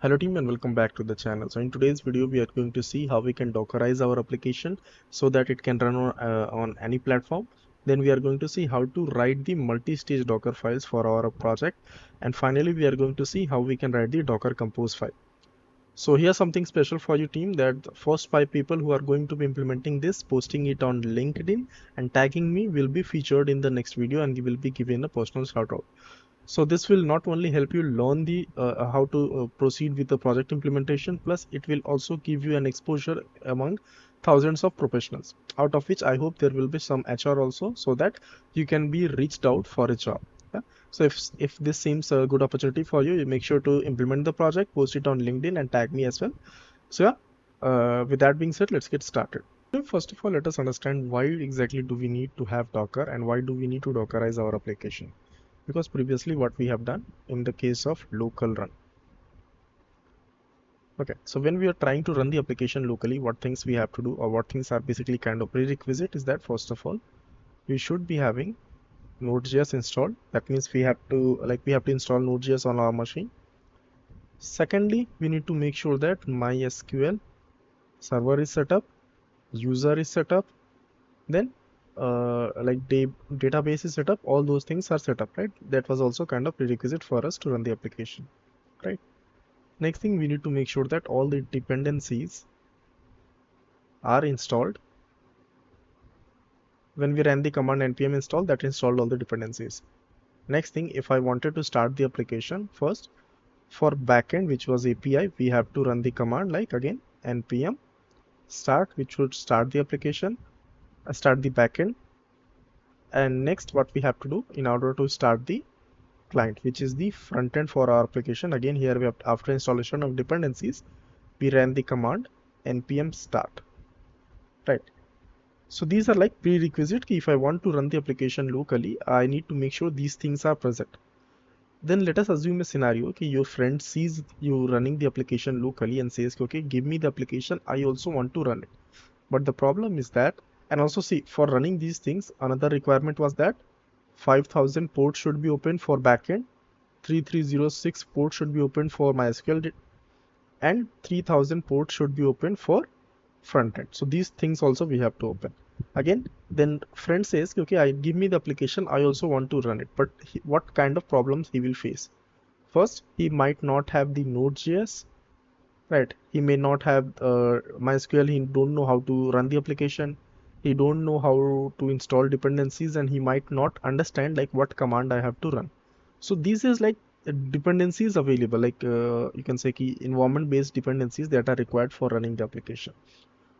Hello team and welcome back to the channel. So in today's video we are going to see how we can dockerize our application so that it can run on any platform. Then we are going to see how to write the multi-stage Docker files for our project, and finally we are going to see how we can write the Docker Compose file. So here's something special for you team, that the first 5 people who are going to be implementing this, posting it on LinkedIn and tagging me, will be featured in the next video and you will be given a personal shout out. So this will not only help you learn the how to proceed with the project implementation, plus it will also give you an exposure among thousands of professionals, out of which I hope there will be some HR also, so that you can be reached out for a job. Yeah? So if this seems a good opportunity for you, you make sure to implement the project, post it on LinkedIn and tag me as well. So yeah, with that being said, let's get started. First of all, let us understand why exactly do we need to have Docker and why do we need to Dockerize our application. Because previously what we have done in the case of local run. Okay, so when we are trying to run the application locally, what things we have to do, or what things are basically kind of prerequisite, is that first of all, we should be having Node.js installed. That means we have to install Node.js on our machine. Secondly, we need to make sure that MySQL server is set up, user is set up, then database is set up. All those things are set up, right? That was also kind of prerequisite for us to run the application, right? Next thing, we need to make sure that all the dependencies are installed. When we ran the command npm install, that installed all the dependencies. Next thing, if I wanted to start the application, first for backend, which was API, we have to run the command like again npm start, which would start the application, start the backend. And next, what we have to do in order to start the client, which is the front end for our application, again here we have, after installation of dependencies, we ran the command npm start, right? So these are like prerequisite. If I want to run the application locally, I need to make sure these things are present. Then let us assume a scenario, okay, your friend sees you running the application locally and says, okay, give me the application, I also want to run it. But the problem is that, and also see, for running these things, another requirement was that 5000 ports should be open for backend, 3306 ports should be open for MySQL, and 3000 ports should be open for front end. So these things also we have to open. Again, then friend says, okay, I give me the application, I also want to run it. But what kind of problems he will face? First, he might not have the Node.js, right? He may not have MySQL. He don't know how to run the application. He don't know how to install dependencies, and he might not understand like what command I have to run. So this is like dependencies available, like you can say key environment based dependencies that are required for running the application.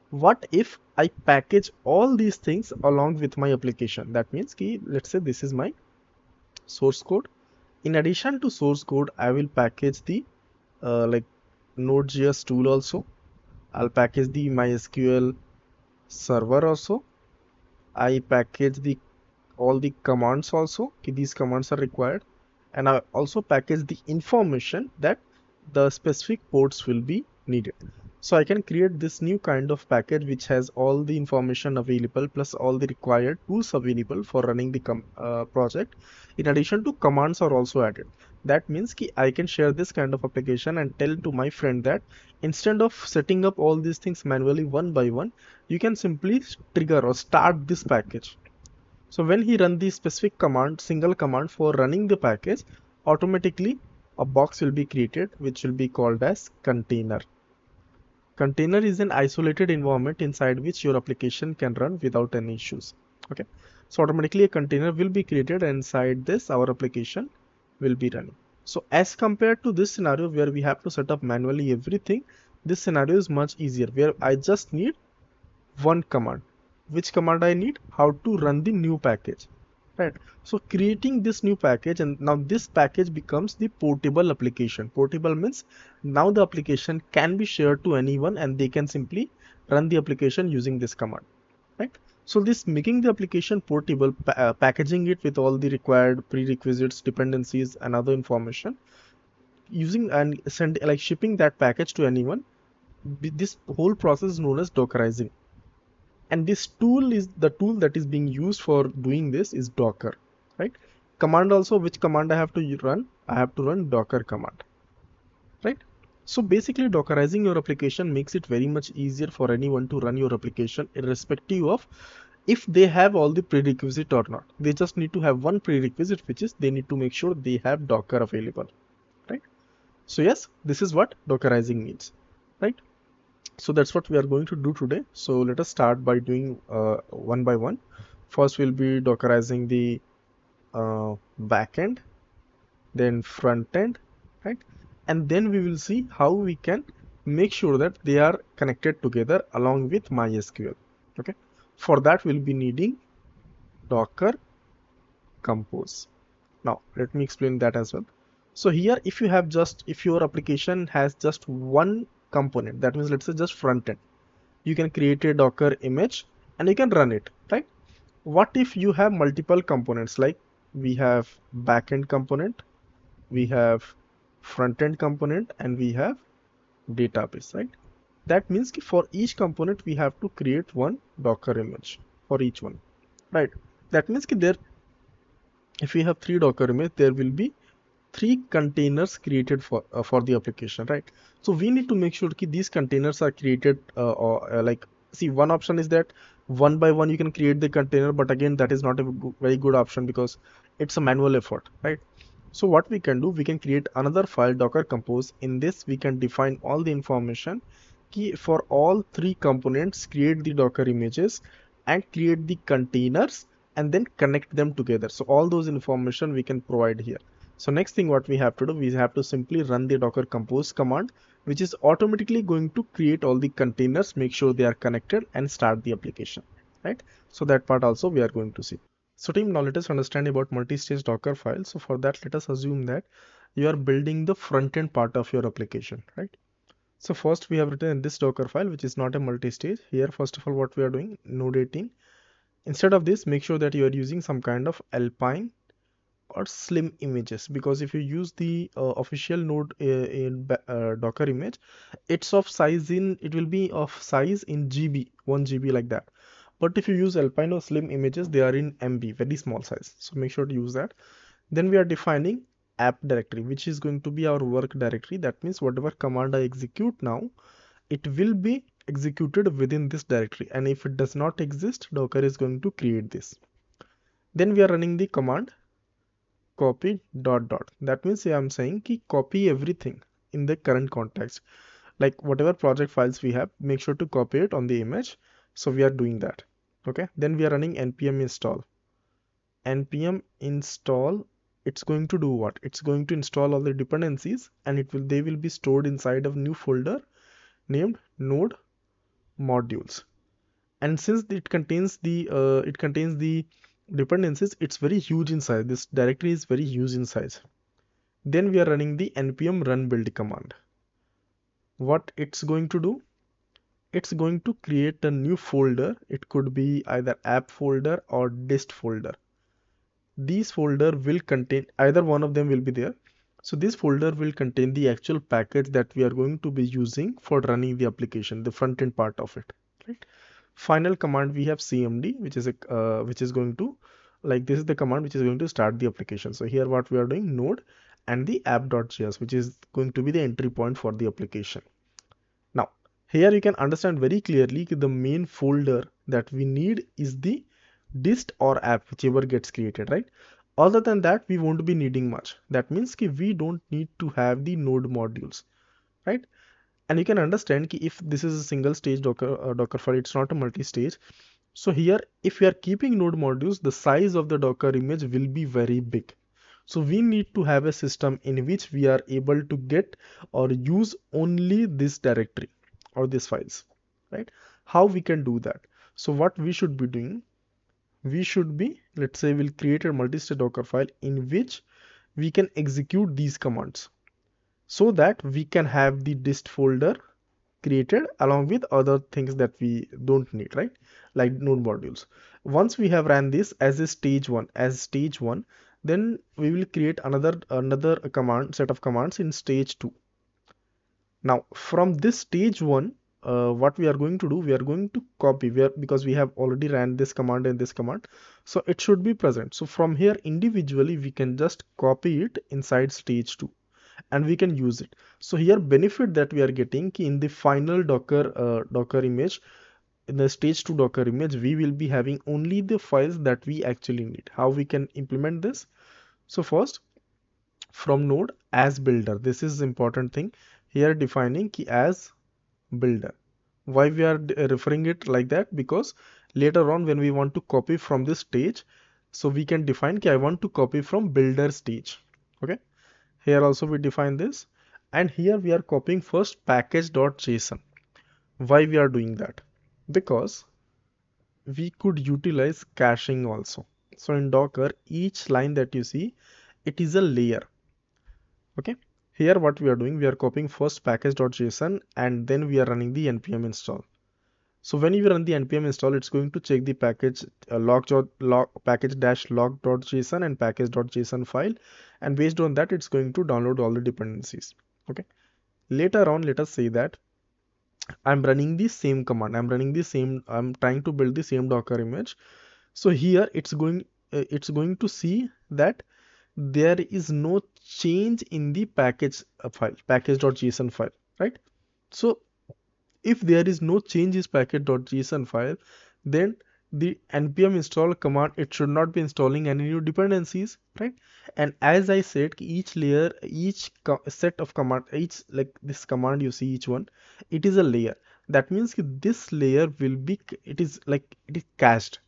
What if I package all these things along with my application? That means key, let's say this is my source code. In addition to source code, I will package the Node.js tool also. I'll package the MySQL server also. I package the all the commands also. These commands are required, and I also package the information that the specific ports will be needed. So I can create this new kind of package which has all the information available plus all the required tools available for running the project. In addition to, commands are also added. That means I can share this kind of application and tell to my friend that instead of setting up all these things manually one by one, you can simply trigger or start this package. So when he run the specific command, single command for running the package, automatically a box will be created which will be called as container. Container is an isolated environment inside which your application can run without any issues. Okay, so automatically a container will be created, and inside this our application will be running. So as compared to this scenario where we have to set up manually everything, this scenario is much easier, where I just need one command. Which command I need? How to run the new package, right? So creating this new package, and now this package becomes the portable application. Portable means now the application can be shared to anyone and they can simply run the application using this command, right? So this making the application portable, packaging it with all the required prerequisites, dependencies and other information, using and shipping that package to anyone, this whole process is known as Dockerizing. And this tool is the tool that is being used for doing this is Docker, right? Command also, which command I have to run? I have to run Docker command, right? So basically, Dockerizing your application makes it very much easier for anyone to run your application, irrespective of if they have all the prerequisite or not. They just need to have one prerequisite, which is they need to make sure they have Docker available, right? So yes, this is what Dockerizing means, right? So that's what we are going to do today. So let us start by doing one by one. First, we'll be Dockerizing the backend, then front end, right? And then we will see how we can make sure that they are connected together along with MySQL. Okay, for that we'll be needing Docker Compose. Now let me explain that as well. So here, if your application has just one component, that means let's say just front end, you can create a Docker image and you can run it, right? What if you have multiple components, like we have backend component, we have front-end component, and we have database, right? That means for each component we have to create one Docker image for each one, right? That means if we have 3 Docker image, there will be 3 containers created for the application, right? So we need to make sure that these containers are created like, see, one option is that one by one you can create the container, but again that is not a very good option because it's a manual effort, right? So what we can do, we can create another file, Docker Compose. In this we can define all the information key for all 3 components, create the Docker images and create the containers and then connect them together. So all those information we can provide here. So next thing what we have to do, we have to simply run the Docker Compose command, which is automatically going to create all the containers, make sure they are connected and start the application, right? So that part also we are going to see. So team, now let us understand about multi-stage Dockerfile. So for that, let us assume that you are building the front-end part of your application, right? So first we have written in this Dockerfile, which is not a multi-stage. Here, first of all, what we are doing, node 18. Instead of this, make sure that you are using some kind of Alpine or slim images, because if you use the official node in Docker image, it will be of size in GB, 1 GB like that. But if you use Alpine or slim images, they are in MB, very small size. So make sure to use that. Then we are defining app directory, which is going to be our work directory. That means whatever command I execute now, it will be executed within this directory. And if it does not exist, Docker is going to create this. Then we are running the command copy ... That means I'm saying copy everything in the current context, like whatever project files we have, make sure to copy it on the image. So we are doing that. Okay, then we are running npm install. It's going to do what? It's going to install all the dependencies, and they will be stored inside of new folder named node modules. And since it contains the dependencies, it's very huge in size. This directory is very huge in size. Then we are running the npm run build command. What it's going to do, it's going to create a new folder. It could be either app folder or dist folder. These folder will contain, either one of them will be there. So this folder will contain the actual package that we are going to be using for running the application, the front end part of it, right? Final command, we have cmd, which is going to, like, this is the command which is going to start the application. So here what we are doing, node and the app.js, which is going to be the entry point for the application. Now here you can understand very clearly the main folder that we need is the dist or app, whichever gets created, right? Other than that, we won't be needing much. That means we don't need to have the node modules, right? And you can understand if this is a single stage Dockerfile, it's not a multi-stage. So here, if we are keeping node modules, the size of the Docker image will be very big. So we need to have a system in which we are able to get or use only this directory or these files, right? How we can do that? So what we should be doing, we should be, let's say we'll create a multi-stage Dockerfile in which we can execute these commands so that we can have the dist folder created along with other things that we don't need, right? Like node modules. Once we have ran this as a stage one, then we will create another command set of commands in stage 2. Now from this stage 1, what we are going to do, we are going to copy, because we have already ran this command and this command, so it should be present. So from here individually we can just copy it inside stage 2. and we can use it. So here benefit that we are getting in the final Docker image, in the stage 2 Docker image, we will be having only the files that we actually need. How we can implement this? So first, from node as builder, this is important thing here, defining key as builder. Why we are referring it like that? Because later on when we want to copy from this stage, so we can define I want to copy from builder stage. Okay, here also we define this, and here we are copying first package.json. Why we are doing that? Because we could utilize caching also. So in Docker, each line that you see, it is a layer. Okay, here what we are doing, we are copying first package.json and then we are running the npm install. So when you run the npm install, it's going to check the package package-log.json and package.json file, and based on that, it's going to download all the dependencies. Okay. Later on, let us say that I'm running the same command. I'm trying to build the same Docker image. So here it's going to see that there is no change in the package.json file, right? So if there is no change in package.json file, then the npm install command, it should not be installing any new dependencies, right? And as I said, each layer, each set of command, each like this command you see, each one, it is a layer. That means this layer will be, it is cached.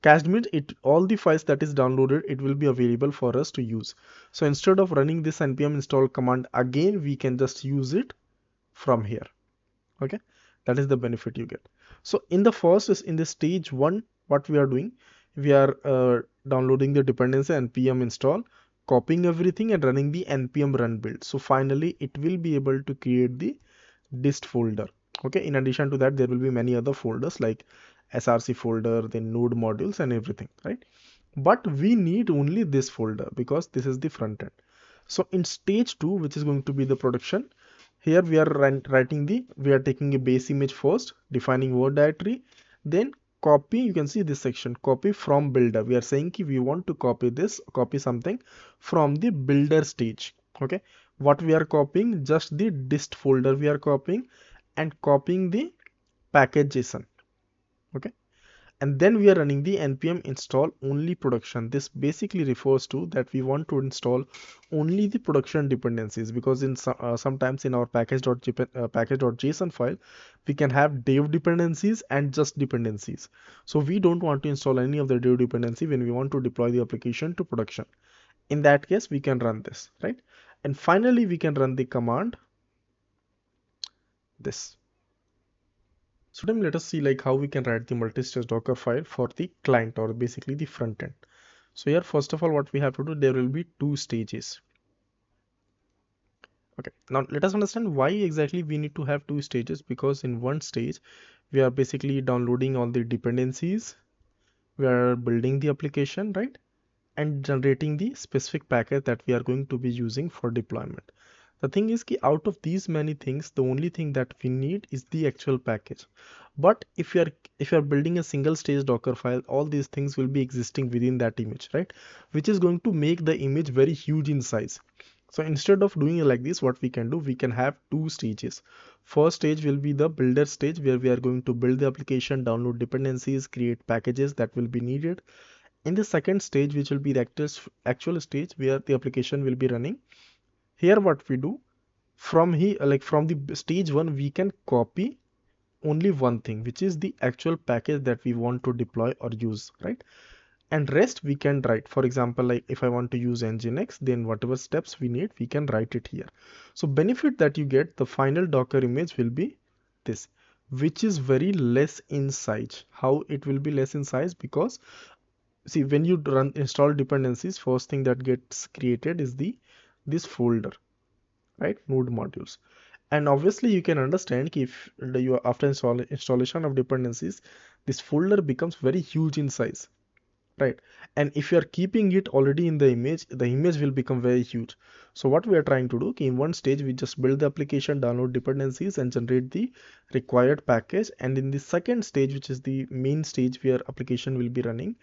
Cached means it, all the files that is downloaded, it will be available for us to use. So instead of running this npm install command again, we can just use it from here. Okay, that is the benefit you get. So in the first is in the stage 1, what we are doing, we are downloading the dependency npm install, copying everything and running the npm run build. So finally it will be able to create the dist folder. Okay, in addition to that, there will be many other folders like src folder, then node modules and everything, right? But we need only this folder because this is the front end. So in stage 2, which is going to be the production, here we are we are taking a base image first, defining word directory, then copy, you can see this section, copy from builder. We are saying we want to copy something from the builder stage. Okay, what we are copying, just the dist folder we are copying, and copying the package.json. Okay, and then we are running the npm install only production. This basically refers to that we want to install only the production dependencies, because in sometimes in our package.json file we can have dev dependencies and just dependencies. So we don't want to install any of the dev dependency when we want to deploy the application to production. In that case, we can run this, right? And finally we can run the command this. So then let us see like how we can write the multistage Dockerfile for the client, or basically the front end. So here, first of all, what we have to do, there will be 2 stages. Okay, now let us understand why exactly we need to have 2 stages, because in one stage we are basically downloading all the dependencies, we are building the application, right? And generating the specific package that we are going to be using for deployment. The thing is, out of these many things, the only thing that we need is the actual package. But if you are building a single stage Docker file, all these things will be existing within that image, right? Which is going to make the image very huge in size. So instead of doing it like this, what we can do, we can have 2 stages. First stage will be the builder stage, where we are going to build the application, download dependencies, create packages that will be needed. In the second stage, which will be the actual stage where the application will be running, here what we do, from here, like from the stage 1, we can copy only one thing, which is the actual package that we want to deploy or use, right? And rest we can write. For example, like if I want to use nginx, then whatever steps we need, we can write it here. So benefit that you get, the final Docker image will be this, which is very less in size. How it will be less in size? Because see, when you run install dependencies, first thing that gets created is this folder, right? Node modules. And obviously you can understand if you after installation of dependencies, this folder becomes very huge in size, right? And if you are keeping it already in the image will become very huge. So what we are trying to do, in one stage we just build the application, download dependencies and generate the required package, and in the second stage, which is the main stage where application will be running,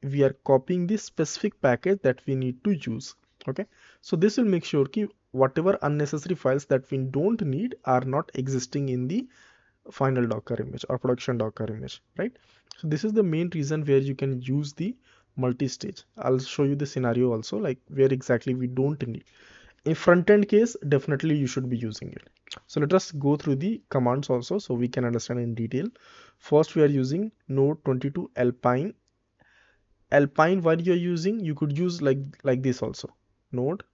we are copying the specific package that we need to use. Okay, so this will make sure that whatever unnecessary files that we don't need are not existing in the final Docker image or production Docker image, right? So this is the main reason where you can use the multi-stage. I'll show you the scenario also, like where exactly we don't need. In front-end case, definitely you should be using it. So let us go through the commands also so we can understand in detail. First, we are using node 22 alpine. Alpine, while you're using, you could use like this also, node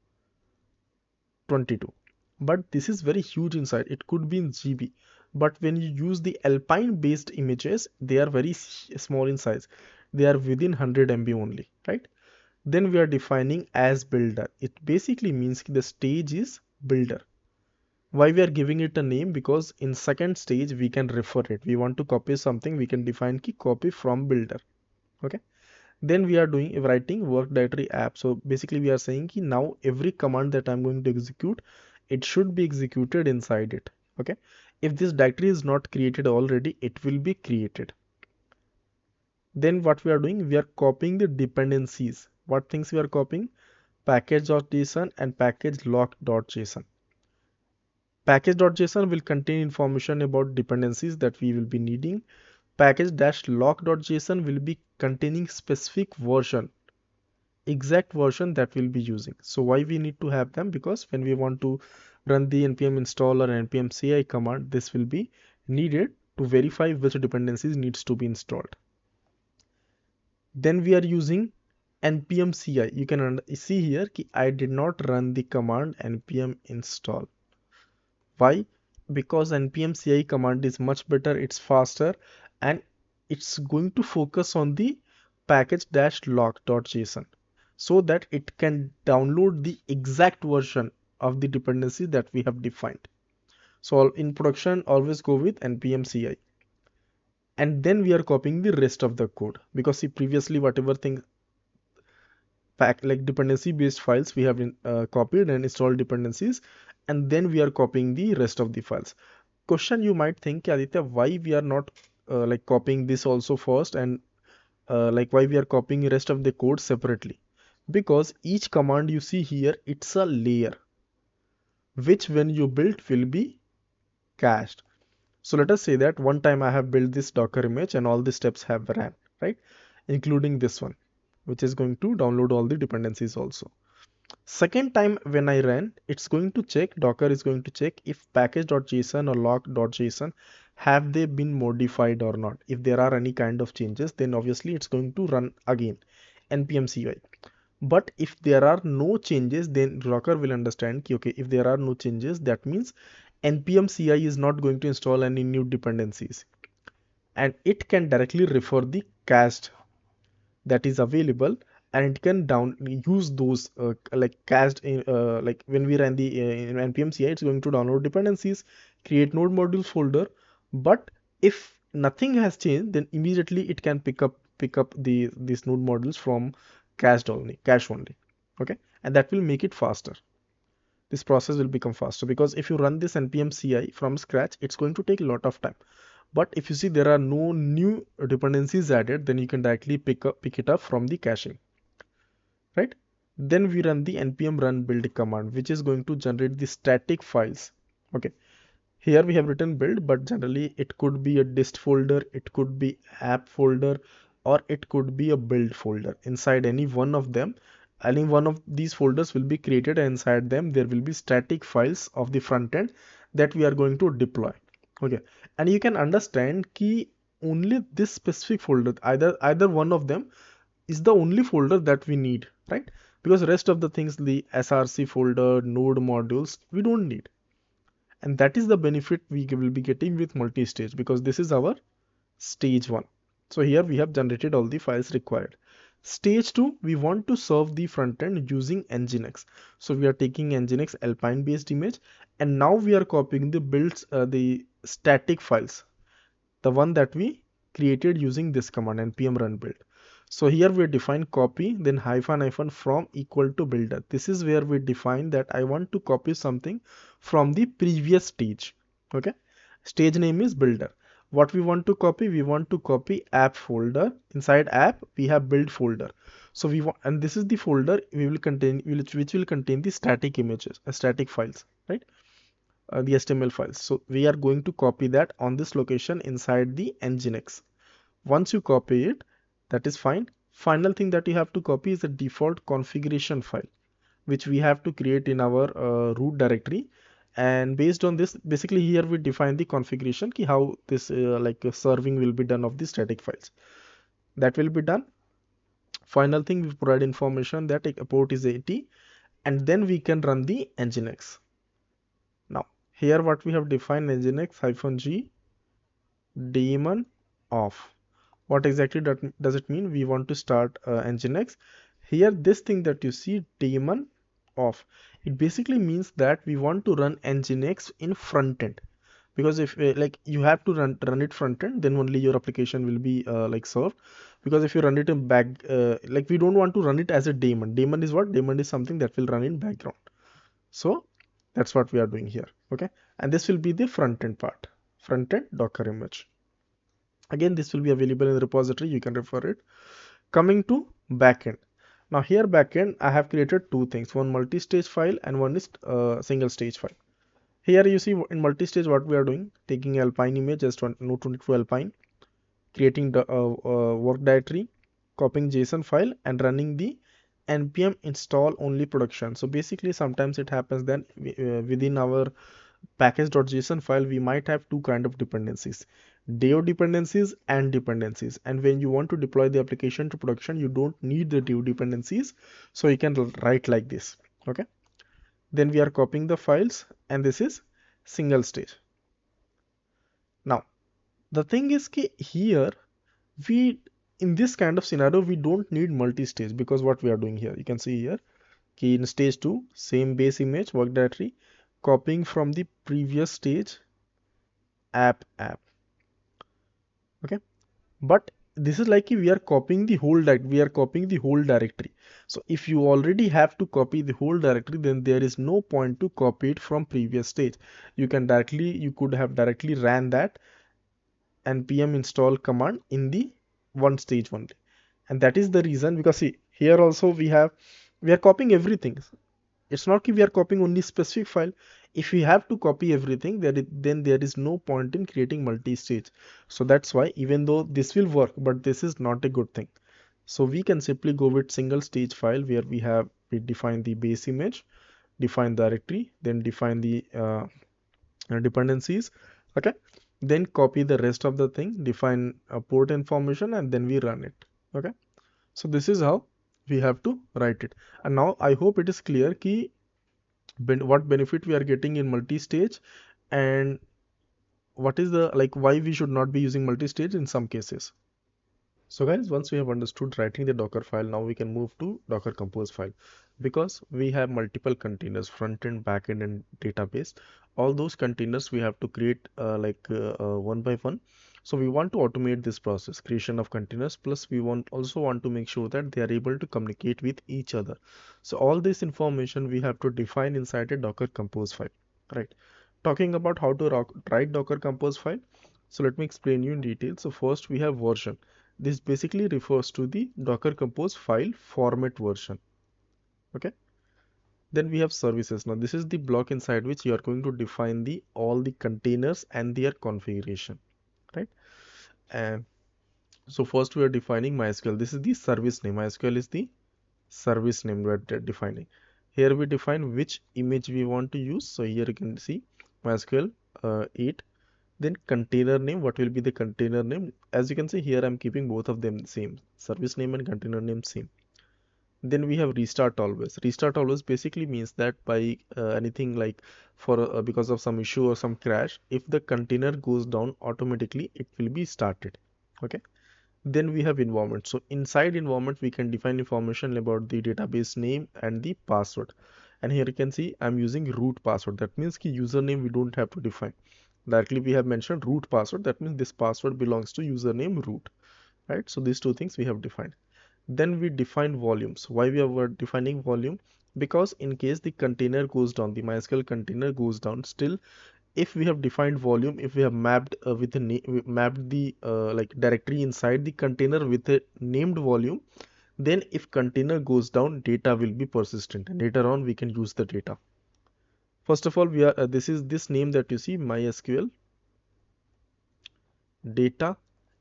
22. But this is very huge inside. It could be in GB. But when you use the alpine based images, they are very small in size. They are within 100 MB only, right? Then we are defining as builder. It basically means the stage is builder. Why we are giving it a name? Because in second stage we can refer it. We want to copy something, we can define ki copy from builder. Okay. Then we are writing work directory app. So basically we are saying ki now every command that I'm going to execute, it should be executed inside it. Okay. If this directory is not created already, it will be created. Then what we are doing, we are copying the dependencies. What things we are copying? Package.json and package lock.json. Package.json will contain information about dependencies that we will be needing. Package-lock.json will be containing specific version, exact version that we'll be using. So why we need to have them? Because when we want to run the npm install or npm ci command, this will be needed to verify which dependencies needs to be installed. Then we are using npm ci. You can see here that I did not run the command npm install. Why? Because npm ci command is much better, it's faster, and it's going to focus on the package-lock.json so that it can download the exact version of the dependency that we have defined. So in production, always go with npm ci. And then we are copying the rest of the code, because see, previously whatever thing like dependency based files we have copied and installed dependencies, and then we are copying the rest of the files. Question you might think, Aditya, why we are not like copying this also first, and like why we are copying the rest of the code separately? Because each command you see here, it's a layer which when you build will be cached. So let us say that one time I have built this Docker image and all the steps have ran, right? Including this one, which is going to download all the dependencies also. Second time when I ran, it's going to check, Docker is going to check if package.json or lock.json have they been modified or not. If there are any kind of changes, then obviously it's going to run again npm ci. But if there are no changes, then Docker will understand that, okay, if there are no changes, that means npm ci is not going to install any new dependencies, and it can directly refer the cached that is available, and it can use those like cached in, like when we run the in npm ci, it's going to download dependencies, create node modules folder. But if nothing has changed, then immediately it can pick up these node modules from cache only. Okay, and that will make it faster. This process will become faster, because if you run this npm ci from scratch, it's going to take a lot of time. But if you see there are no new dependencies added, then you can directly pick it up from the caching, right? Then we run the npm run build command, which is going to generate the static files. Okay, here we have written build, but generally it could be a dist folder, it could be app folder, or it could be a build folder. Inside any one of them, any one of these folders will be created, and inside them there will be static files of the front end that we are going to deploy. Okay, and you can understand that only this specific folder, either one of them is the only folder that we need, right? Because rest of the things, the src folder, node modules, we don't need. And that is the benefit we will be getting with multi-stage, because this is our stage 1. So here we have generated all the files required. Stage 2, we want to serve the front end using nginx. So we are taking nginx alpine based image, and now we are copying the builds, the static files, the one that we created using this command npm run build. So here we define copy, then hyphen from equal to builder. This is where we define that I want to copy something from the previous stage. Okay, stage name is builder. What we want to copy? We want to copy app folder. Inside app we have build folder. So we want, and this is the folder we will contain, which will contain the static images, static files, right? The HTML files. So we are going to copy that on this location inside the Nginx. Once you copy it, that is fine. Final thing that you have to copy is the default configuration file, which we have to create in our root directory. And based on this, basically here we define the configuration ki how this serving will be done of the static files. That will be done. Final thing, we provide information that a port is 80, and then we can run the Nginx. Now here what we have defined, Nginx-g daemon off. What exactly does it mean? We want to start Nginx. Here this thing that you see, daemon off, it basically means that we want to run Nginx in front end, because if like you have to run it front end, then only your application will be served. Because if you run it in back, like we don't want to run it as a daemon. Daemon is what? Daemon is something that will run in background. So that's what we are doing here. Okay, and this will be the front end part, front end Docker image. Again, this will be available in the repository, you can refer it. Coming to backend. Now here backend, I have created two things, one multi-stage file and one is single stage file. Here you see in multi-stage what we are doing, taking Alpine image, just one Node 22 Alpine, creating the work directory, copying JSON file and running the npm install only production. So basically sometimes it happens that within our package.json file we might have two kind of dependencies, dev dependencies and dependencies. And when you want to deploy the application to production, you don't need the dev dependencies, so you can write like this. Okay, then we are copying the files, and this is single stage. Now the thing is here we, in this kind of scenario, we don't need multi-stage, because what we are doing here, you can see here in stage 2, same base image work directory, copying from the previous stage app. Okay, but this is like we are copying the whole directory. So if you already have to copy the whole directory, then there is no point to copy it from previous stage. You could have directly ran that npm install command in the one stage only. And that is the reason, because see here also we are copying everything. It's not that we are copying only specific file. If we have to copy everything, then there is no point in creating multi-stage. So that's why, even though this will work, but this is not a good thing. So we can simply go with single stage file, where we define the base image, define the directory, then define the dependencies. Okay, then copy the rest of the thing, define a port information, and then we run it. Okay, so this is how we have to write it. And now I hope it is clear what benefit we are getting in multi-stage, and what is the why we should not be using multi-stage in some cases. So guys, once we have understood writing the Docker file, now we can move to Docker Compose file. Because we have multiple containers, front end, back end, and database. All those containers we have to create one by one. So we want to automate this process, creation of containers, plus we also want to make sure that they are able to communicate with each other. So all this information we have to define inside a Docker Compose file, right? Talking about how to write Docker Compose file. So let me explain you in detail. So first we have version. This basically refers to the Docker Compose file format version. Okay. Then we have services. Now this is the block inside which you are going to define all the containers and their configuration, right? And so first we are defining MySQL. This is the service name. MySQL is the service name we are defining. Here we define which image we want to use. So here you can see MySQL 8. Then container name, what will be the container name? As you can see here, I'm keeping both of them same, service name and container name same. Then we have restart always. Restart always basically means that by anything like because of some issue or some crash, if the container goes down automatically, it will be started. Okay. Then we have environment. So inside environment, we can define information about the database name and the password. And here you can see I'm using root password. That means ki username we don't have to define. Directly we have mentioned root password. That means this password belongs to username root, right? So these two things we have defined. Then we define volumes. Why we are defining volume? Because in case the container goes down, the MySQL container goes down, still if we have defined volume, if we have mapped mapped the directory inside the container with a named volume, Then if container goes down, data will be persistent, and later on we can use the data. First of all, we are this is this name that you see, MySQL data.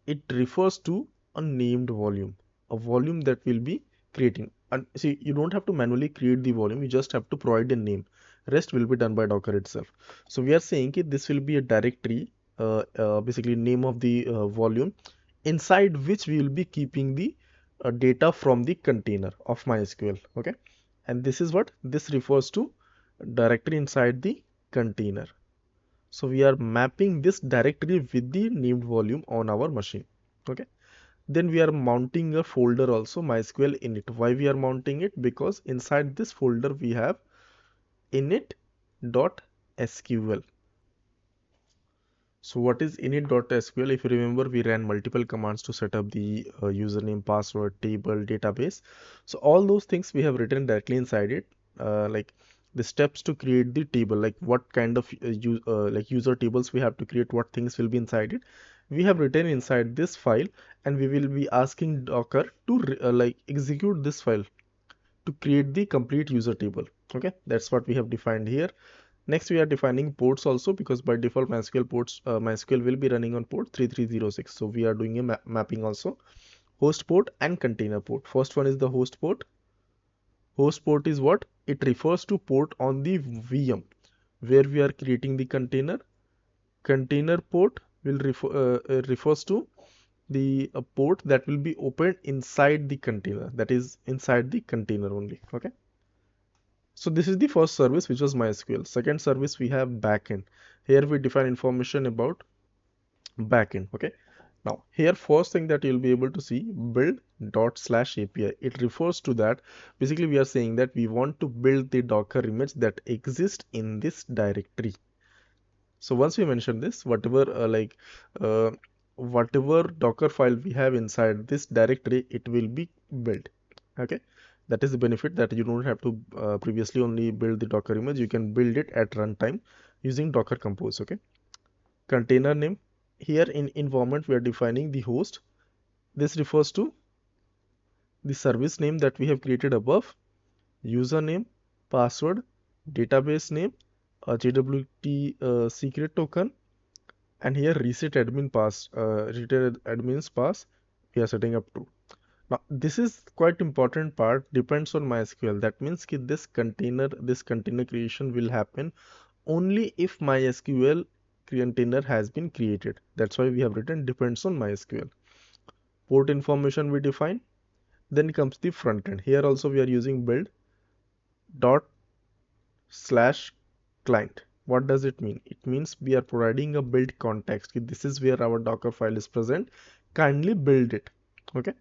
It refers to a named volume, a volume that will be creating. And see, you don't have to manually create the volume, you just have to provide a name. Rest will be done by Docker itself. So we are saying that this will be a directory, basically name of the volume, inside which we will be keeping the data from the container of MySQL. Okay, and this is what this refers to, directory inside the container. So we are mapping this directory with the named volume on our machine. Okay. Then we are mounting a folder also, MySQL init. Why we are mounting it? Because inside this folder we have init.sql. So what is init.sql? If you remember, we ran multiple commands to set up the username, password, table, database. So all those things we have written directly inside it, like the steps to create the table, like what kind of user tables we have to create, what things will be inside it. We have written inside this file, and we will be asking Docker to execute this file to create the complete user table. Okay, that's what we have defined here. Next, we are defining ports also, because by default MySQL will be running on port 3306. So we are doing a mapping also. Host port and container port. First one is the host port. Host port is what? It refers to port on the VM where we are creating the container. Container port will refers to the port that will be opened inside the container, that is inside the container only. Okay. So this is the first service, which was MySQL. Second service, we have backend. Here we define information about backend. Okay. Now here, first thing that you'll be able to see, build./API. It refers to that. Basically, we are saying that we want to build the Docker image that exists in this directory. So once we mention this, whatever Docker file we have inside this directory, it will be built. Okay, that is the benefit, that you don't have to previously only build the Docker image. You can build it at runtime using Docker Compose. Okay, container name. Here in environment, we are defining the host. This refers to the service name that we have created above, username, password, database name, j secret token, and here reset admin's pass we are setting up to. Now this is quite important part, depends on MySQL. That means that this container creation will happen only if MySQL container has been created. That's why we have written depends on MySQL. Port information we define. Then comes the front end. Here also we are using build./client. What does it mean? It means we are providing a build context. This is where our Docker file is present. Kindly build it. Okay.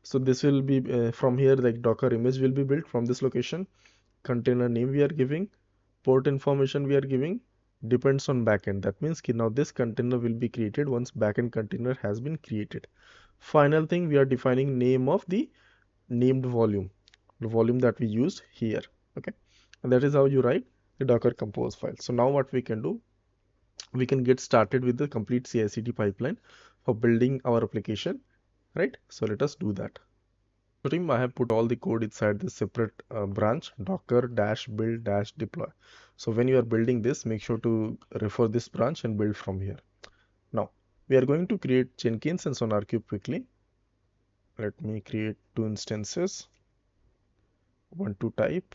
So this will be from here, like Docker image will be built from this location. Container name we are giving. Port information we are giving. Depends on backend. That means now this container will be created once backend container has been created. Final thing, we are defining name of the named volume, the volume that we used here. Okay, and that is how you write the Docker Compose file. So now what we can do, we can get started with the complete CI/CD pipeline for building our application, right? So let us do that. So team, I have put all the code inside this separate branch, docker-build-deploy. So when you are building this, make sure to refer this branch and build from here. Now we are going to create Jenkins and SonarQube quickly. Let me create 2 instances, one to type.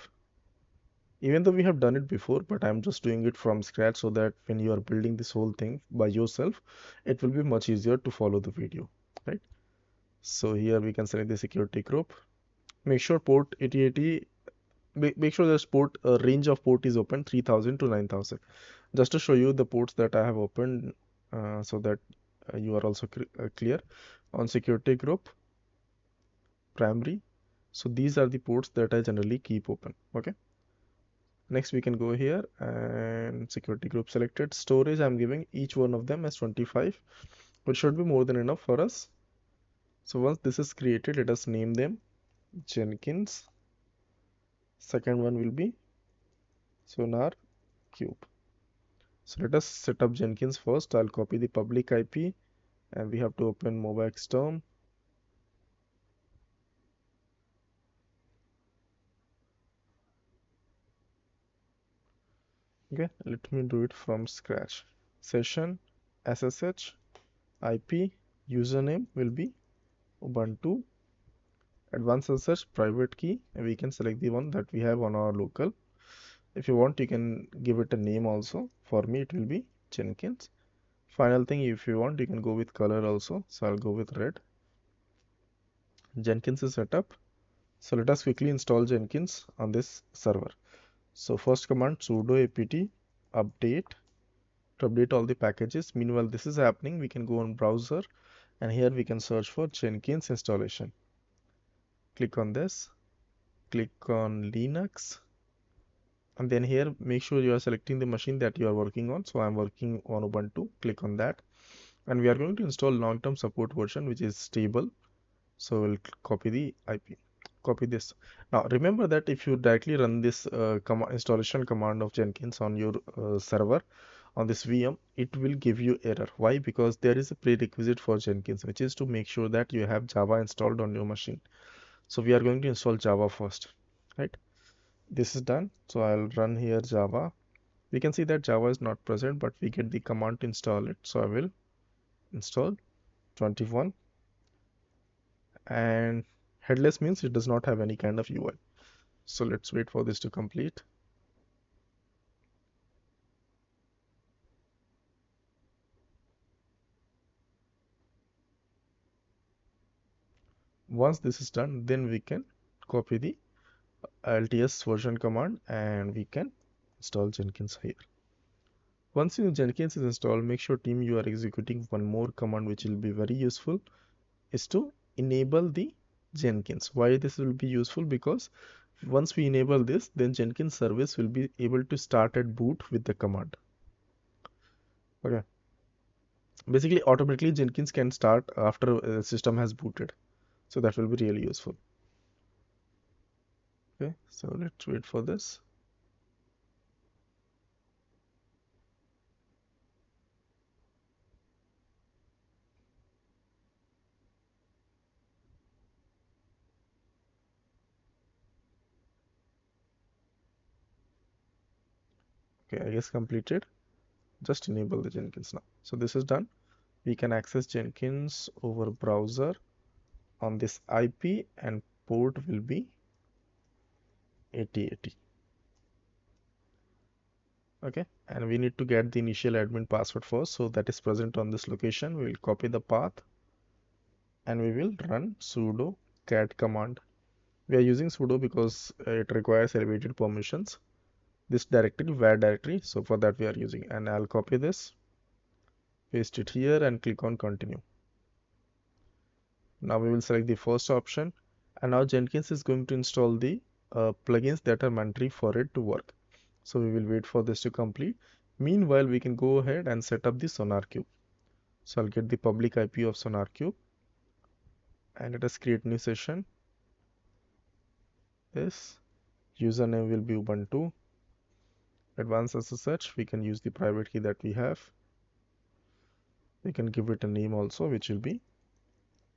Even though we have done it before, but I'm just doing it from scratch so that when you are building this whole thing by yourself, it will be much easier to follow the video, right? So here we can select the security group. Make sure port 8080, make sure this port range of port is open 3000 to 9000. Just to show you the ports that I have opened, so that you are also clear on security group, primary. So these are the ports that I generally keep open. Okay. Next we can go here and security group selected. Storage, I'm giving each one of them as 25, which should be more than enough for us. So once this is created, let us name them Jenkins. Second one will be SonarQube. So let us set up Jenkins first. I'll copy the public IP and we have to open MobaXterm. Okay, let me do it from scratch. Session SSH IP username will be Ubuntu advanced SSH private key, and we can select the one that we have on our local. If you want, you can give it a name also. For me, it will be Jenkins. Final thing, if you want, you can go with color also. So I'll go with red. Jenkins is set up. So let us quickly install Jenkins on this server. So first command sudo apt update to update all the packages. Meanwhile, this is happening. We can go on browser and here we can search for Jenkins installation. Click on this. Click on Linux. And then here make sure you are selecting the machine that you are working on. So I'm working on Ubuntu. Click on that. And we are going to install long-term support version which is stable. So we'll copy the IP. Copy this. Now remember that if you directly run this installation command of Jenkins on your server on this VM, it will give you error. Why? Because there is a prerequisite for Jenkins, which is to make sure that you have Java installed on your machine. So we are going to install Java first, right? This is done. So I'll run here Java. We can see that Java is not present, but we get the command to install it. So I will install 21, and headless means it does not have any kind of UI. So let's wait for this to complete. Once this is done, then we can copy the LTS version command and we can install Jenkins here. Once your Jenkins is installed, make sure team you are executing one more command which will be very useful, is to enable the Jenkins. Why this will be useful? Because once we enable this, then Jenkins service will be able to start at boot with the command. Okay. Basically, automatically Jenkins can start after the system has booted. So that will be really useful. Okay, so let's wait for this. Okay, I guess completed. Just enable the Jenkins now. So this is done. We can access Jenkins over browser on this IP, and port will be 8080. Okay, and we need to get the initial admin password first. So that is present on this location. We will copy the path and we will run sudo cat command. We are using sudo because it requires elevated permissions. This directory, where directory, so for that we are using, and I'll copy this, paste it here and click on continue. Now we will select the first option, and now Jenkins is going to install the plugins that are mandatory for it to work. So we will wait for this to complete. Meanwhile, we can go ahead and set up the SonarQube. So I'll get the public IP of SonarQube and let us create new session. This username will be Ubuntu. Advanced SSH, we can use the private key that we have. We can give it a name also, which will be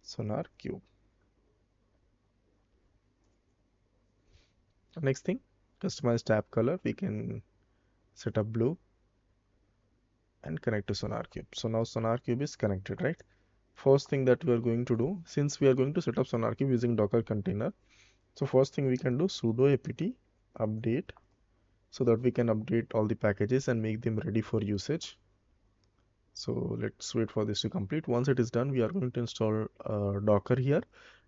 SonarQube. Next thing, customize tab color. We can set up blue and connect to SonarQube. So now SonarQube is connected, right? First thing that we are going to do, since we are going to set up SonarQube using Docker container, so first thing we can do sudo apt update, so that we can update all the packages and make them ready for usage. So let's wait for this to complete. Once it is done, we are going to install Docker here,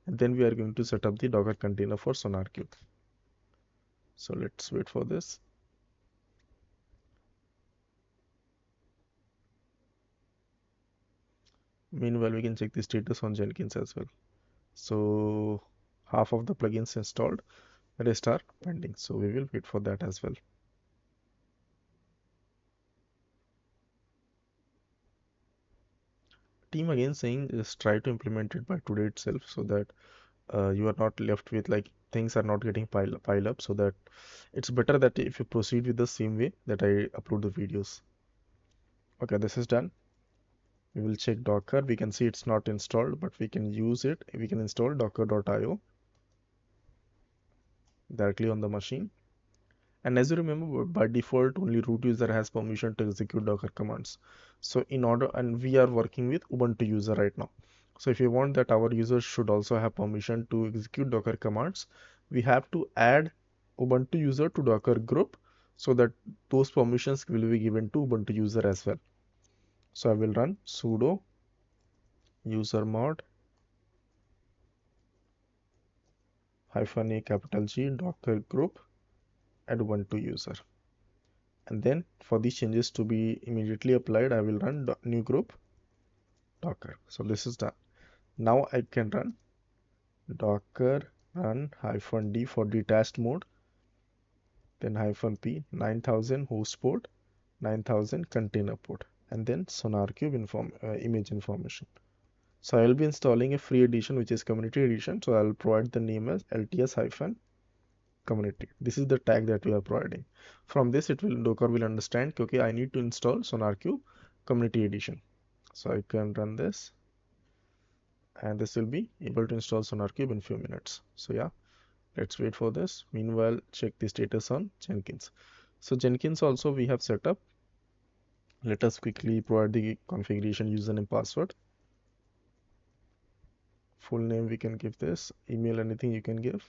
and then we are going to set up the Docker container for SonarQube. So let's wait for this. Meanwhile, we can check the status on Jenkins as well. So half of the plugins installed, rest are pending. So we will wait for that as well. Team again saying just try to implement it by today itself, so that you are not left with like things are not getting pile up, so that it's better that if you proceed with the same way that I upload the videos. Okay, this is done. We will check Docker. We can see it's not installed, but we can use it. We can install docker.io directly on the machine. And as you remember, by default, only root user has permission to execute Docker commands. So in order, and we are working with Ubuntu user right now. So if you want that our users should also have permission to execute Docker commands, we have to add Ubuntu user to Docker group so that those permissions will be given to Ubuntu user as well. So I will run sudo usermod -a Docker group add Ubuntu user. And then for these changes to be immediately applied, I will run new group Docker. So this is done. Now I can run Docker run -d for detached mode, then -p 9000 host port, 9000 container port, and then SonarQube image information. So I will be installing a free edition which is community edition. So I will provide the name as LTS-community. This is the tag that we are providing. From this, Docker will understand, okay, I need to install SonarQube community edition. So I can run this, and this will be able to install SonarQube in few minutes. So yeah, let's wait for this. Meanwhile, check the status on Jenkins. So Jenkins also we have set up. Let us quickly provide the configuration username password. Full name we can give this, email anything you can give.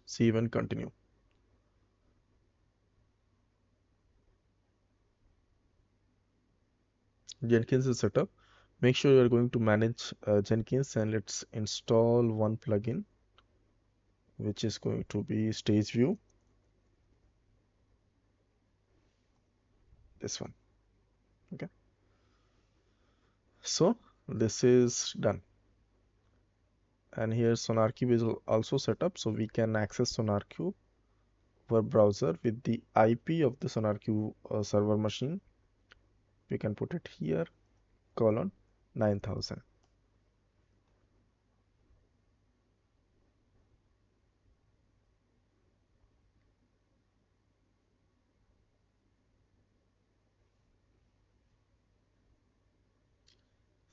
Save and continue. Jenkins is set up. Make sure you are going to manage Jenkins, and let's install one plugin which is going to be stage view. This one. Okay. So this is done. And here SonarQube is also set up, so we can access SonarQube web browser with the IP of the SonarQube server machine. We can put it here, :9000.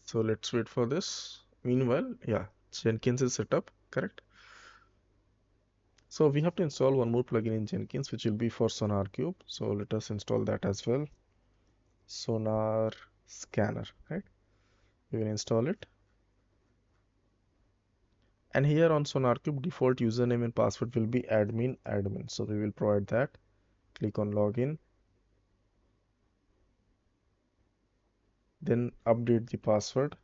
So let's wait for this. Meanwhile, yeah, Jenkins is set up, correct? So we have to install one more plugin in Jenkins, which will be for SonarQube. So let us install that as well. Sonar Scanner, right? We will install it. And here on SonarQube, default username and password will be admin. So we will provide that. Click on login. Then update the password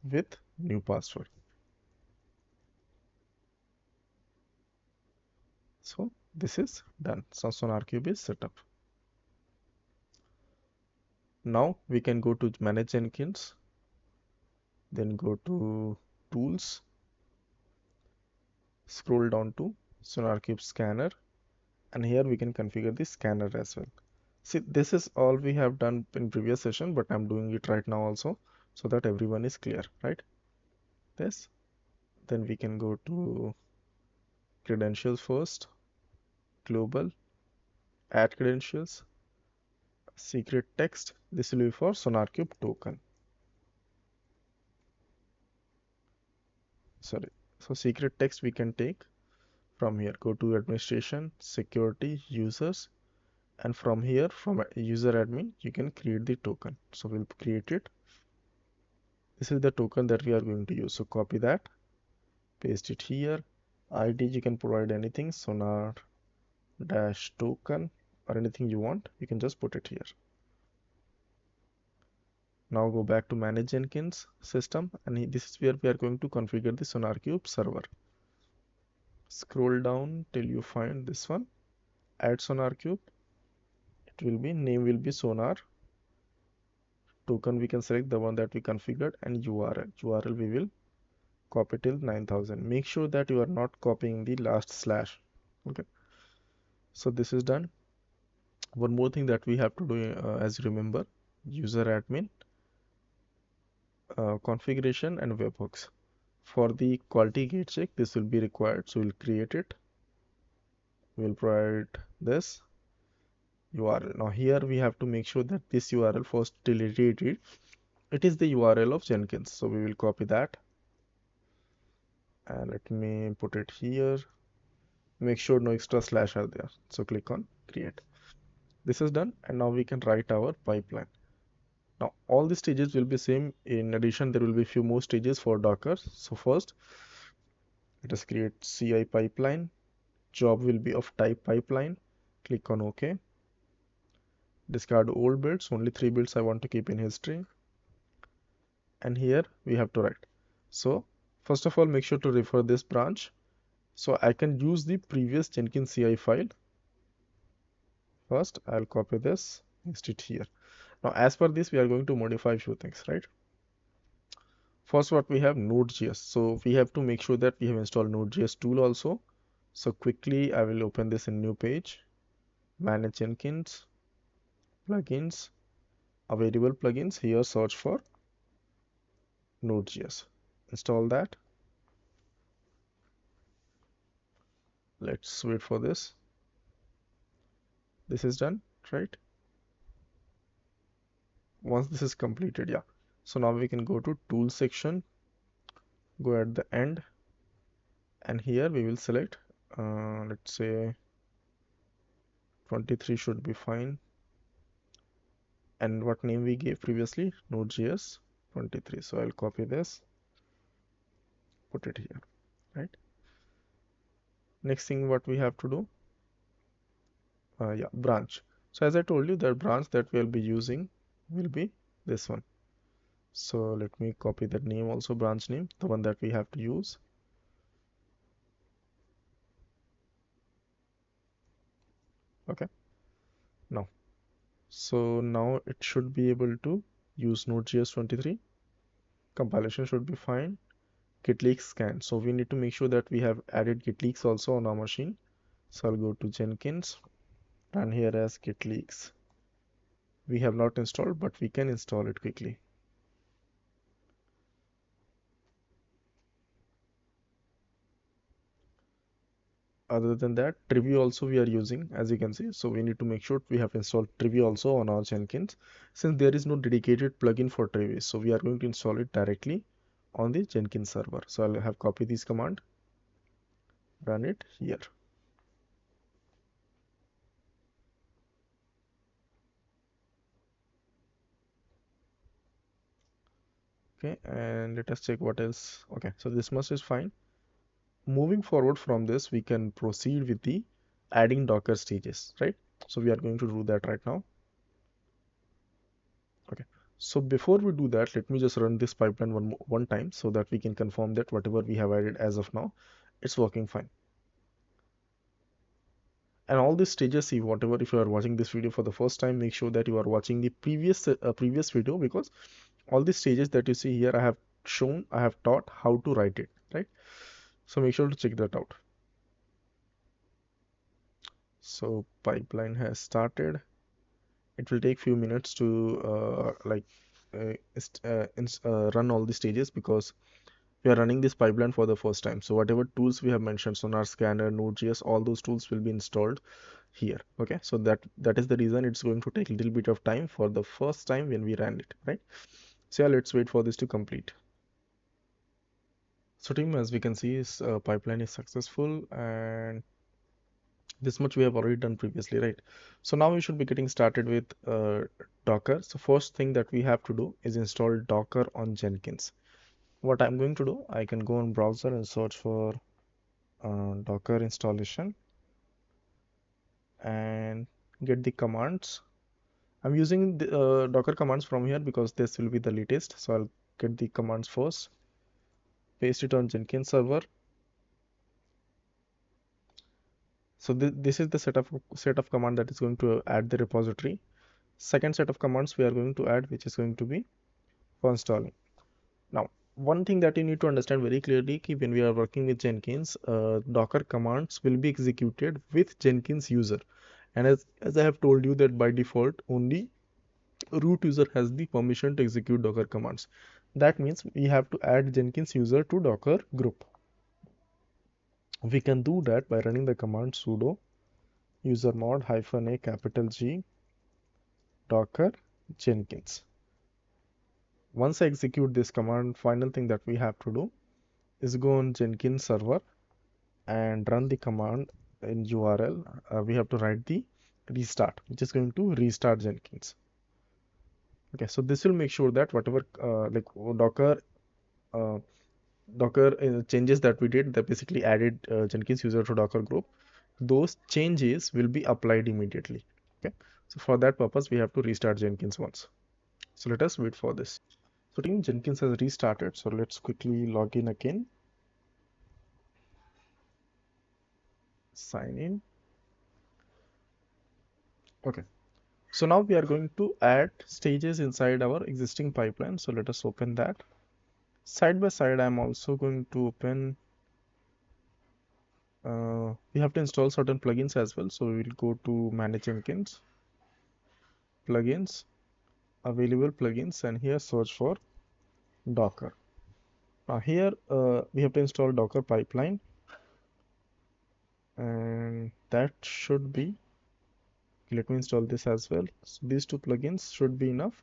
with new password. So this is done. So SonarQube is set up. Now we can go to manage Jenkins, then go to tools, scroll down to SonarQube scanner, and here we can configure the scanner as well. See, this is all we have done in previous session, but I'm doing it right now also so that everyone is clear, right? This, then we can go to credentials first, global, add credentials, secret text. This will be for SonarQube token. Sorry. So secret text we can take from here. Go to administration, security, users, and from here, from user admin, you can create the token. So we'll create it. This is the token that we are going to use. So copy that, paste it here. ID you can provide anything, sonar-token or anything you want. You can just put it here. Now go back to manage Jenkins system, and this is where we are going to configure the SonarQube server. Scroll down till you find this one. Add SonarQube. It will be, name will be Sonar. Token we can select the one that we configured, and URL. URL we will copy till 9000. Make sure that you are not copying the last slash. Okay. So this is done. One more thing that we have to do, as you remember, user admin, configuration, and webhooks. For the quality gate check, this will be required. So we'll create it. We'll provide this URL. Now here we have to make sure that this URL first deleted it is the URL of Jenkins. So we will copy that. and let me put it here. Make sure no extra slash are there. So click on create. This is done, and now we can write our pipeline. Now all the stages will be same. In addition, there will be few more stages for Docker. So first, let us create CI pipeline. Job will be of type pipeline. Click on OK. Discard old builds. Only 3 builds I want to keep in history. And here we have to write. So first of all, make sure to refer this branch. So I can use the previous Jenkins CI file. First, I'll copy this, paste it here. Now, as per this, we are going to modify a few things, right? First, what we have Node.js. So we have to make sure that we have installed Node.js tool also. So quickly, I will open this in new page. Manage Jenkins, plugins, available plugins. Here, search for Node.js. Install that. Let's wait for this. This is done, right? Once this is completed, yeah. So now we can go to tool section, go at the end, and here we will select, let's say 23 should be fine. And what name we gave previously? Node.js 23. So I'll copy this, put it here, right? Next thing what we have to do, yeah, branch. So as I told you, the branch that we'll be using will be this one. So let me copy that name also, branch name, the one that we have to use. Okay. So now it should be able to use Node.js 23. Compilation should be fine. Git leaks scan. So we need to make sure that we have added git leaks also on our machine. So I'll go to Jenkins, run here as git leaks. We have not installed, but we can install it quickly. Other than that, 𝗕𝗺𝗃 also we are using, as you can see. So we need to make sure we have installed 𝗕𝗺𝗃 also on our Jenkins, since there is no dedicated plugin for 𝗕𝗺𝗃. So we are going to install it directly on the Jenkins server. So I'll have copied this command, run it here. Okay, and let us check what else. Okay, so this much is fine. Moving forward from this, we can proceed with the adding Docker stages, right? So we are going to do that right now. Okay, so before we do that, let me just run this pipeline one time so that we can confirm that whatever we have added as of now, it's working fine. And all these stages, see, whatever, if you are watching this video for the first time, make sure that you are watching the previous video, because all these stages that you see here, I have shown, I have taught how to write it, right? So make sure to check that out. So pipeline has started. It will take few minutes to run all the stages, because we are running this pipeline for the first time. So whatever tools we have mentioned, Sonar Scanner, Node.js, all those tools will be installed here. Okay, so that is the reason it's going to take a little bit of time for the first time when we ran it, right? So yeah, let's wait for this to complete. So team, as we can see, is pipeline is successful, and this much we have already done previously, right? So now we should be getting started with Docker. So first thing that we have to do is install Docker on Jenkins. What I'm going to do, I can go on browser and search for Docker installation and get the commands. I'm using the Docker commands from here because this will be the latest. So I'll get the commands first, paste it on Jenkins server. So this is the set of command that is going to add the repository. Second set of commands we are going to add, which is going to be for installing. Now, one thing that you need to understand very clearly, when we are working with Jenkins, Docker commands will be executed with Jenkins user. And as I have told you that by default, only root user has the permission to execute Docker commands. That means we have to add Jenkins user to Docker group. We can do that by running the command sudo usermod -a Docker Jenkins. Once I execute this command, final thing that we have to do is go on Jenkins server and run the command in URL. We have to write the restart, which is going to restart Jenkins. Okay, so this will make sure that whatever uh, Docker changes that we did, that basically added Jenkins user to Docker group, those changes will be applied immediately. Okay, so for that purpose, we have to restart Jenkins once. So let us wait for this. So team, Jenkins has restarted. So let's quickly log in again. Sign in. Okay. So now we are going to add stages inside our existing pipeline. So let us open that. Side by side, I'm also going to open, we have to install certain plugins as well. So we will go to Manage Jenkins, Plugins, Available Plugins, and here search for Docker. Now here we have to install Docker pipeline, and that should be, let me install this as well. So these two plugins should be enough.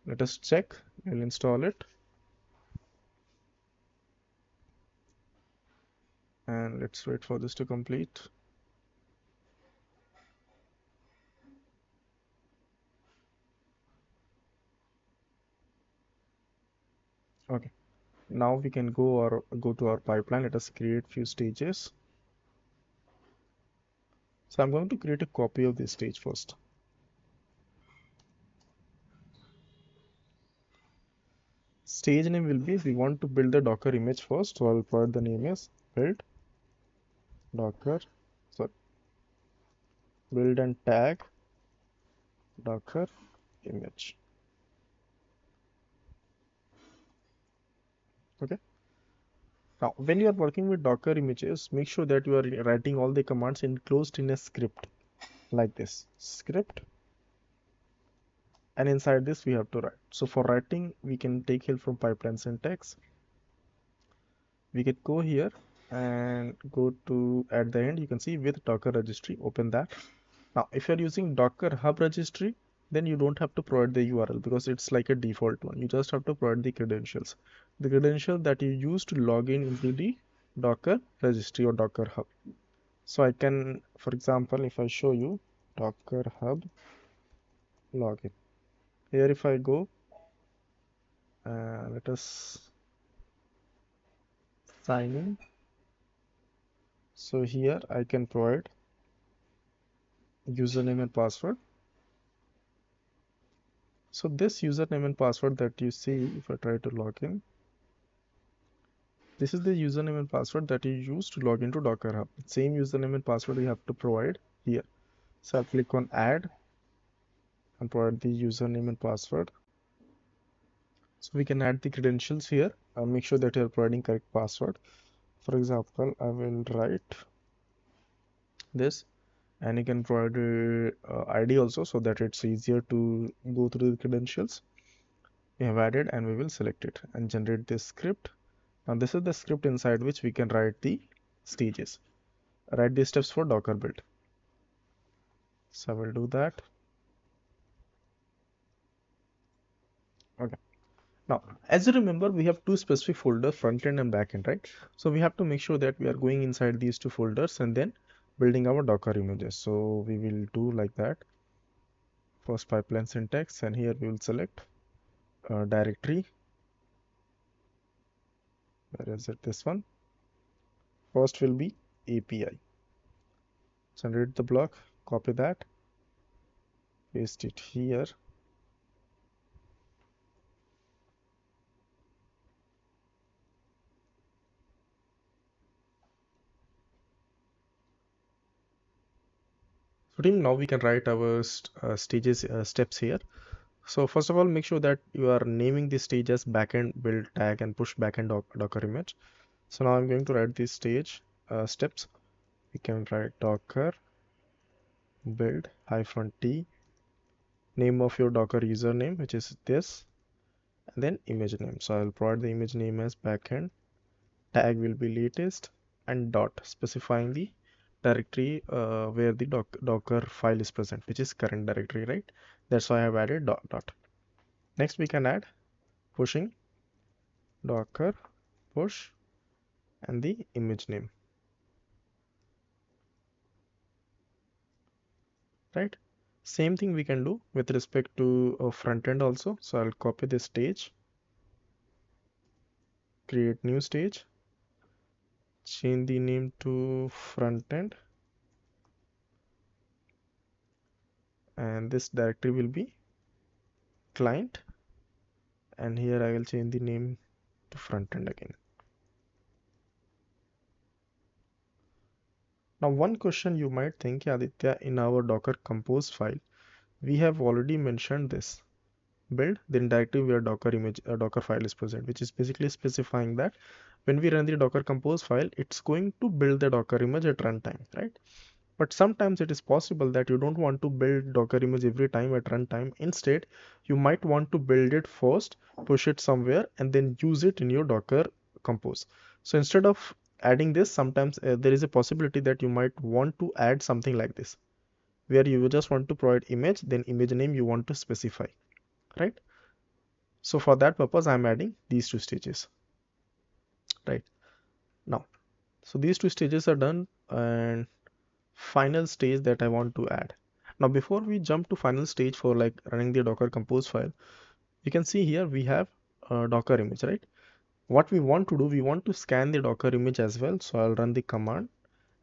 Let us check. We'll install it. And let's wait for this to complete. Okay. Now we can go to our pipeline. Let us create few stages. So I'm going to create a copy of this stage first. Stage name will be, we want to build the Docker image first. So I'll provide the name as build Docker, sorry, build and tag Docker image. Okay. Now, when you are working with Docker images, make sure that you are writing all the commands enclosed in a script like this script, and inside this we have to write. So for writing, we can take help from pipeline syntax. We can go here and go to, at the end, you can see with Docker registry, open that. Now, if you're using Docker Hub registry, then you don't have to provide the URL because it's like a default one. You just have to provide the credentials. The credential that you use to log in into the Docker registry or Docker Hub. So I can, for example, if I show you Docker Hub login, here if I go, let us sign in. So here I can provide username and password. So this username and password that you see, if I try to log in, this is the username and password that you use to log into Docker Hub. Same username and password you have to provide here. So I'll click on add and provide the username and password. So we can add the credentials here and make sure that you're providing correct password. For example, I will write this, and you can provide ID also so that it's easier to go through the credentials. We have added, and we will select it and generate this script. Now this is the script inside which we can write the stages, write the steps for Docker build. So I will do that. Okay. Now, as you remember, we have two specific folders, front-end and back-end, right? So we have to make sure that we are going inside these two folders and then building our Docker images. So we will do like that. First pipeline syntax, and here we will select directory. Where is it? This one. First will be API. Generate the block, copy that, paste it here. So team, now we can write our steps here. So first of all, make sure that you are naming the stage as backend build tag and push backend Docker image. So now I'm going to write these stage steps. We can write Docker build -t, name of your Docker username, which is this, and then image name. So I'll provide the image name as backend, tag will be latest, and dot, specifying the directory where the Docker file is present, which is current directory, right? That's why I have added dot. Next we can add pushing Docker push and the image name, right? Same thing we can do with respect to a front end also. So I'll copy this stage, create new stage, change the name to front end, and this directory will be client, and here I will change the name to front end again. Now one question you might think, yeah, Aditya, in our Docker compose file, we have already mentioned this build, then directory where Docker image Docker file is present, which is basically specifying that when we run the Docker compose file, it's going to build the Docker image at runtime, right? But sometimes it is possible that you don't want to build Docker image every time at runtime. Instead, you might want to build it first, push it somewhere, and then use it in your Docker compose. So instead of adding this, sometimes there is a possibility that you might want to add something like this, where you just want to provide image, then image name you want to specify, right? So for that purpose, I'm adding these two stages, right? Now, so these two stages are done, and final stage that I want to add. Now, before we jump to final stage for like running the Docker compose file, you can see here we have a Docker image, right? What we want to do, we want to scan the Docker image as well. So I'll run the command,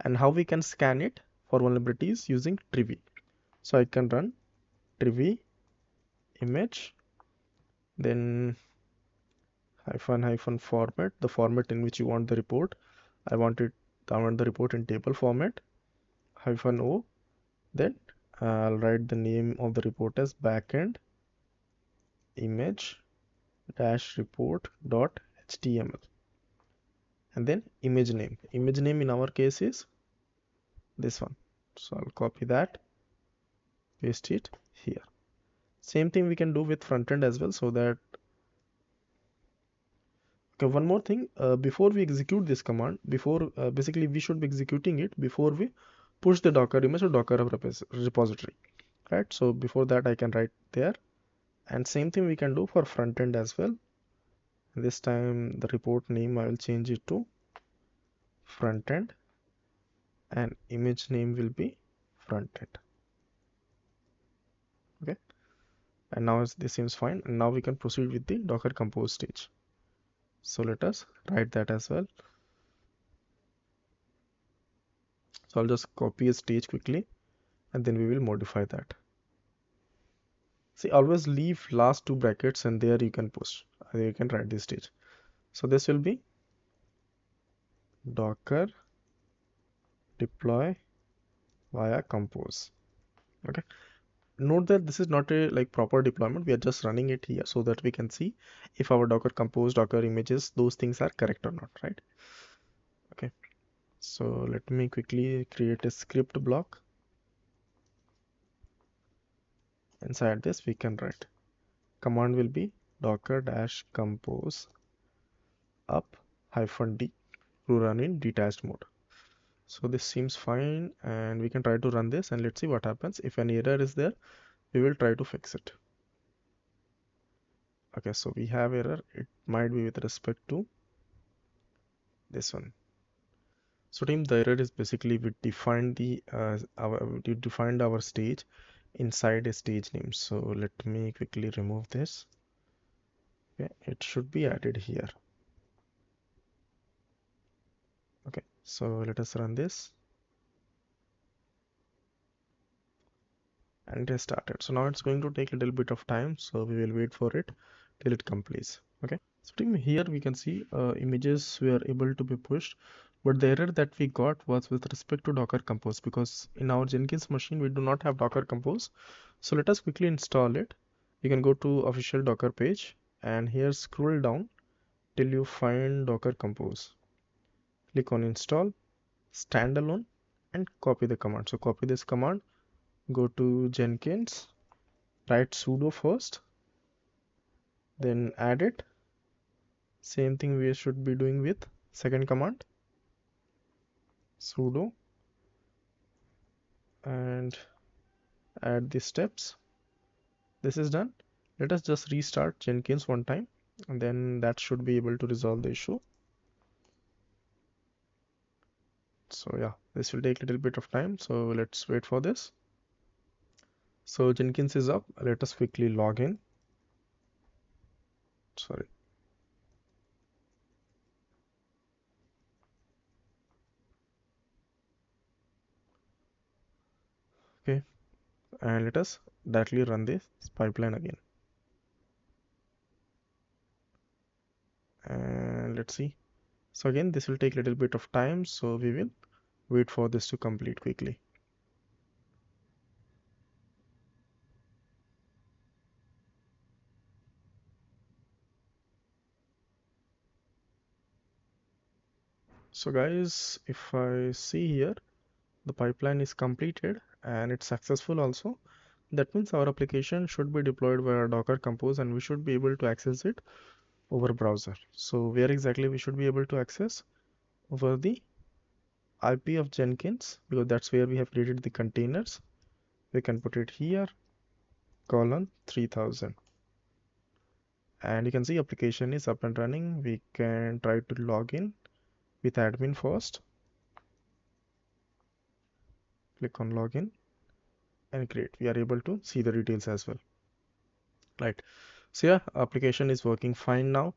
and how we can scan it for vulnerabilities using 𝗕𝗏. So I can run 𝗕𝗏 image, then --format, the format in which you want the report. I want the report in table format, -o, then I'll write the name of the report as backend image dash report dot html, and then image name. Image name in our case is this one. So I'll copy that, paste it here. Same thing we can do with front end as well, so that okay, one more thing, before we execute this command, before basically we should be executing it before we push the Docker image to Docker repository, right? So before that I can write there, and same thing we can do for front end as well. This time the report name I will change it to front end, and image name will be front end. Okay, and now this seems fine, and now we can proceed with the Docker compose stage. So let us write that as well. So I'll just copy a stage quickly, and then we will modify that. See, always leave last two brackets, and there you can push, you can write this stage. So this will be Docker deploy via compose. Okay, note that this is not a like proper deployment. We are just running it here so that we can see if our Docker compose, Docker images, those things are correct or not, right? Okay, so let me quickly create a script block. Inside this we can write command will be docker dash compose up -d to run in detached mode. So this seems fine, and we can try to run this, and let's see what happens. If any error is there, we will try to fix it. Okay, so we have error. It might be with respect to this one. So team, the error is basically we defined our stage inside a stage name. So let me quickly remove this. Okay, it should be added here. Okay, so let us run this, and it has started. So now it's going to take a little bit of time, so we will wait for it till it completes. Okay, so team, here we can see images were able to be pushed, but the error that we got was with respect to Docker compose, because in our Jenkins machine we do not have Docker compose. So let us quickly install it. You can go to official Docker page, and here scroll down till you find Docker compose. Click on install standalone and copy the command. So copy this command, go to Jenkins, write sudo first, then add it. Same thing we should be doing with second command, sudo, and add the steps. This is done. Let us just restart Jenkins one time, and then that should be able to resolve the issue. So yeah, this will take a little bit of time, so let's wait for this. So Jenkins is up. Let us quickly log in. Sorry. Okay, and let us directly run this pipeline again. And let's see. So again, this will take a little bit of time, so we will wait for this to complete quickly. So guys, if I see here, the pipeline is completed and it's successful also. That means our application should be deployed via Docker Compose and we should be able to access it over browser. So where exactly we should be able to access? Over the IP of Jenkins, because that's where we have created the containers. We can put it here, colon 3000. And you can see application is up and running. We can try to log in with admin first. Click on login and great. We are able to see the details as well. Right. So yeah, application is working fine now.